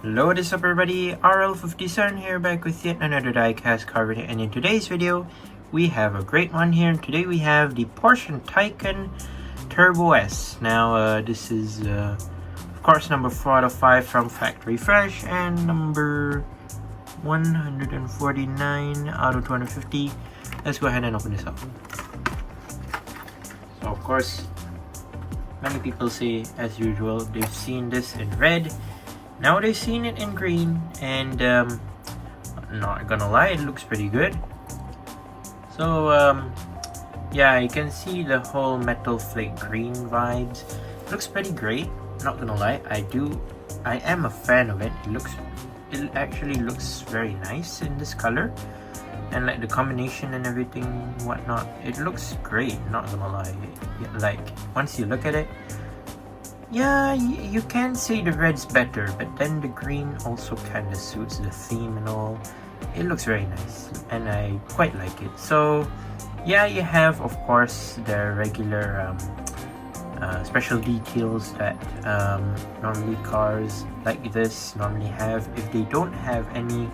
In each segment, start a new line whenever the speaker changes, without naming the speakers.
Hello, what is up everybody, RL57 here, back with yet another diecast car video, and in today's video we have a great one here. Today we have the Porsche Taycan Turbo S. Now this is of course number 4 out of 5 from Factory Fresh and number 149 out of 250. Let's go ahead and open this up. So of course, many people say, as usual, they've seen this in red. Now they've seen it in green, and not gonna lie, it looks pretty good. So yeah, you can see the whole metal flake green vibes. It looks pretty great, not gonna lie. I am a fan of it. It actually looks very nice in this color, and like the combination and everything, whatnot, it looks great, not gonna lie. Like once you look at it, yeah, you can say the red's better, but then the green also kind of suits the theme and all. It looks very nice, and I quite like it. So yeah, you have of course the regular special details that normally cars like this normally have. If they don't have any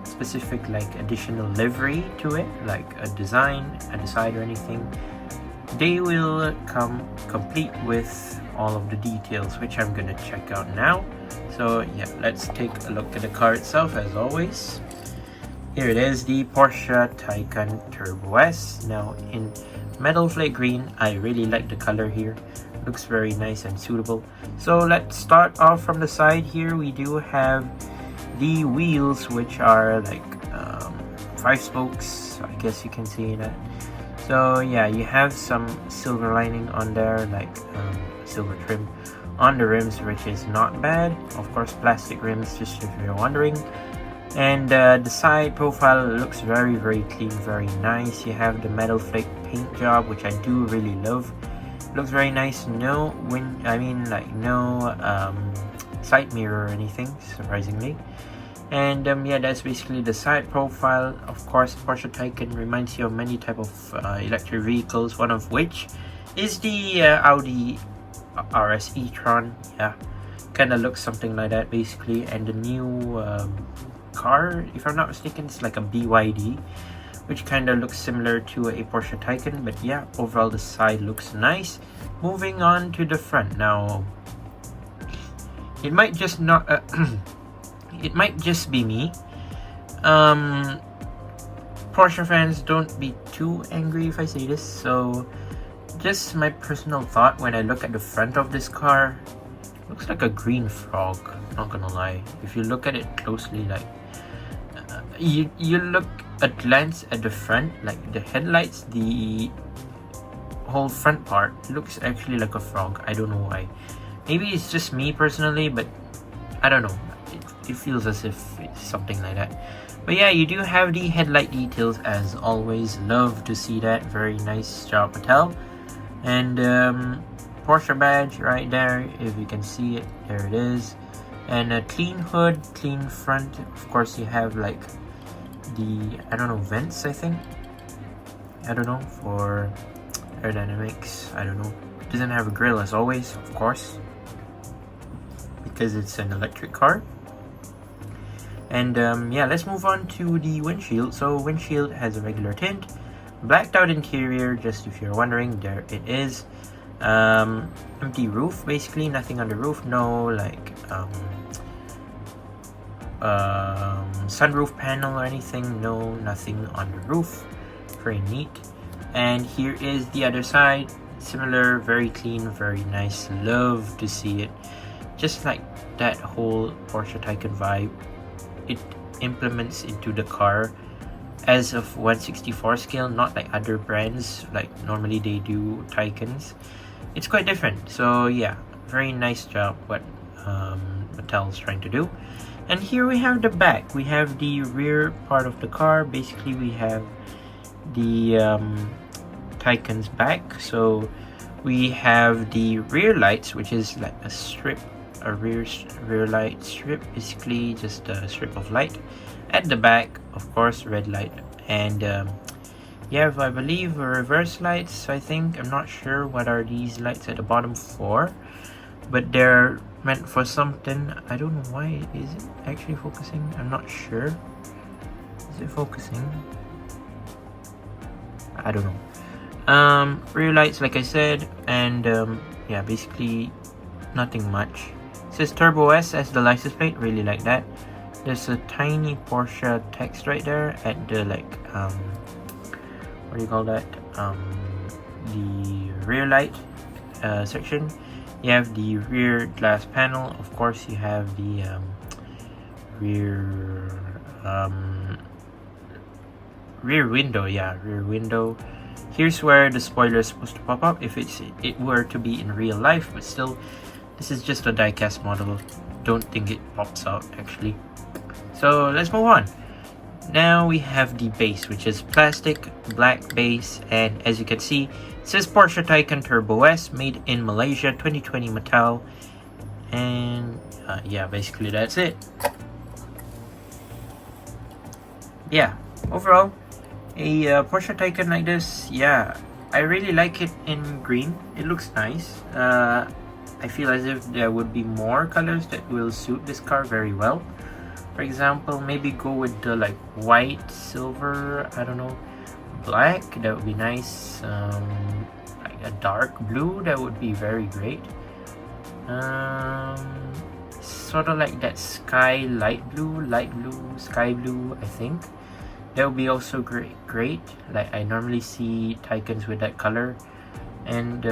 specific like additional livery to it, like a design at the side or anything, they will come complete with all of the details, which I'm gonna check out now. So yeah, let's take a look at the car itself. As always, here it is, the Porsche Taycan Turbo S. Now in metal flake green, I really like the color here. Looks very nice and suitable. So let's start off from the side. Here we do have the wheels, which are like 5 spokes, I guess you can see that. So yeah, you have some silver lining on there, like silver trim on the rims, which is not bad. Of course, plastic rims, just if you're wondering. And the side profile looks very clean, very nice. You have the metal flake paint job, which I do really love. Looks very nice. No side mirror or anything, surprisingly. And yeah, that's basically the side profile. Of course, Porsche Taycan reminds you of many type of electric vehicles, one of which is the Audi RS e-tron. Yeah, kind of looks something like that basically. And the new car, if I'm not mistaken, it's like a BYD, which kind of looks similar to a Porsche Taycan. But yeah, overall the side looks nice. Moving on to the front now, it might just not it might just be me. Porsche fans, don't be too angry if I say this. So just my personal thought, when I look at the front of this car, looks like a green frog, not gonna lie. If you look at it closely, like you look at glance at the front, like the headlights, the whole front part looks actually like a frog. I don't know why. Maybe it's just me personally, but I don't know. It feels as if it's something like that. But yeah, you do have the headlight details as always. Love to see that. Very nice job, Mattel. And Porsche badge right there, if you can see it. There it is. And a clean hood, clean front. Of course, you have like the, I don't know, vents, I think. I don't know, for aerodynamics. I don't know. It doesn't have a grill as always, of course, because it's an electric car. And yeah, let's move on to the windshield. So windshield has a regular tint, blacked out interior, just if you're wondering, there it is. Empty roof, basically nothing on the roof. No like sunroof panel or anything. No, nothing on the roof. Very neat. And here is the other side. Similar, very clean, very nice. Love to see it. Just like that whole Porsche Taycan vibe, it implements into the car as of 1/64 scale, not like other brands like normally they do Taycans. It's quite different. So yeah, very nice job what Mattel's trying to do. And here we have the back. We have the rear part of the car. Basically we have the Taycan's back. So we have the rear lights, which is like a strip, a rear light strip, basically just a strip of light at the back. Of course, red light. And yeah, I believe reverse lights, I think. I'm not sure what are these lights at the bottom for, but they're meant for something. I don't know why. Is it actually focusing? I'm not sure. Is it focusing? I don't know. Rear lights, like I said, and yeah, basically nothing much. It says Turbo S as the license plate. Really like that. There's a tiny Porsche text right there at the what do you call that? The rear light section. You have the rear glass panel. Of course, you have the rear window. Yeah, rear window. Here's where the spoiler is supposed to pop up if it were to be in real life, but still, this is just a diecast model. Don't think it pops out actually. So let's move on. Now we have the base, which is plastic black base, and as you can see, it says Porsche Taycan Turbo S, made in Malaysia, 2020 Mattel, and yeah, basically that's it. Yeah, overall, a Porsche Taycan like this, yeah, I really like it in green. It looks nice. I feel as if there would be more colors that will suit this car very well. For example, maybe go with the like white, silver, I don't know, black, that would be nice. Like a dark blue, that would be very great. Sort of like that sky light blue, sky blue, I think. That would be also great. Like I normally see Taycans with that color. And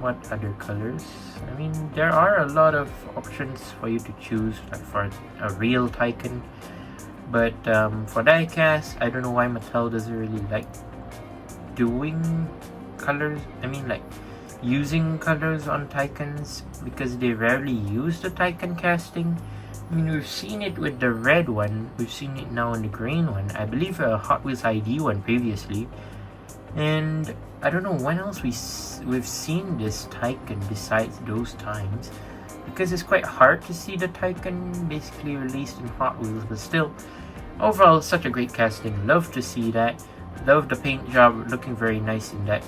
what other colors? I mean, there are a lot of options for you to choose, like for a real Taycan. But for diecast, I don't know why Mattel doesn't really like doing colors. I mean, like using colors on Taycans, because they rarely use the Taycan casting. I mean, we've seen it with the red one. We've seen it now in the green one. I believe a Hot Wheels ID one previously. And I don't know when else we've seen this Taycan besides those times, because it's quite hard to see the Taycan basically released in Hot Wheels, but still, overall, such a great casting. Love to see that. Love the paint job, looking very nice in that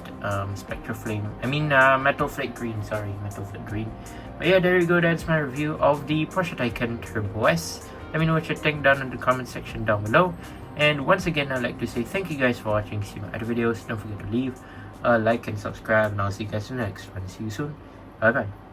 Spectra Flame. I mean, Metal Flake Green. Sorry, Metal Flake Green. But yeah, there you go. That's my review of the Porsche Taycan Turbo S. Let me know what you think down in the comment section down below. And once again, I'd like to say thank you guys for watching. See my other videos. Don't forget to leave a like and subscribe. And I'll see you guys in the next one. See you soon. Bye bye.